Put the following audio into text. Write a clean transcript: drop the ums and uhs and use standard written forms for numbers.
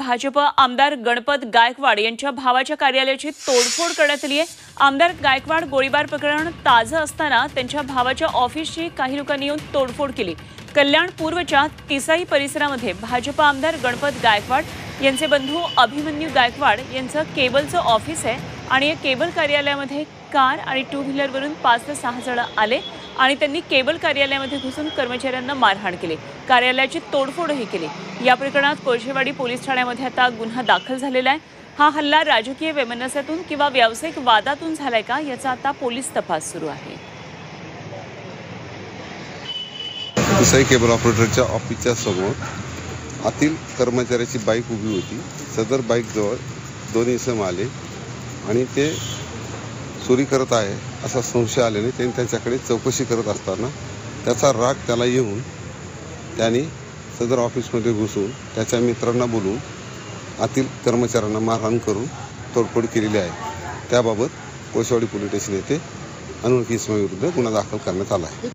भाजप आमदार गणपत गायकवाड यांच्या भावाच्या कार्यालयाची तोडफोड करण्यात आली आहे। आमदार गायकवाड गोळीबार प्रकरण ताजं असताना त्यांच्या भावाच्या ऑफिसची काही लोकांनी येऊन तोडफोड केली। कल्याण पूर्वच्या तिसाई परिसरामध्ये भाजप आमदार गणपत गायकवाड यांचे बंधू अभिमन्यू गायकवाड यांचं केबलचं ऑफिस आहे आणि या केबल कार्यालयामध्ये कार आणि टू व्हीलरवरून 5 ते 6 जण आले आणि त्यांनी केबल कार्यालयामध्ये घुसून कर्मचाऱ्यांना मारहाण केली। कार्यालयाची तोडफोडही केली। या प्रकरणात कोळशेवाडी पोलीस ठाण्यामध्ये आता गुन्हा दाखल झालेला आहे। हा हल्ला राजकीय वैमनस्यातून किंवा व्यावसायिक वादातून झालाय का याचा आता पोलीस तपास सुरू आहे। तिसाई केबल ऑपरेटरच्या ऑफिसच्या समोर आतील कर्मचाऱ्याची बाईक उभी होती। सदर बाईकजवळ 2 इसम आले आणि ते चोरी करत आहे असा संशय आल्याने त्यांनी त्याच्याकडे चौकशी करत असताना त्याचा राग त्याला येऊन त्यांनी सदर ऑफिसमध्ये घुसून त्याच्या मित्रांना बोलून आतील कर्मचाऱ्यांना मारहाण करून तोडफोड केलेली आहे। त्याबाबत कोळशेवाडी पोलीस स्टेशन येथे अनोळखी इसमाविरुद्ध गुन्हा दाखल करण्यात आला आहे।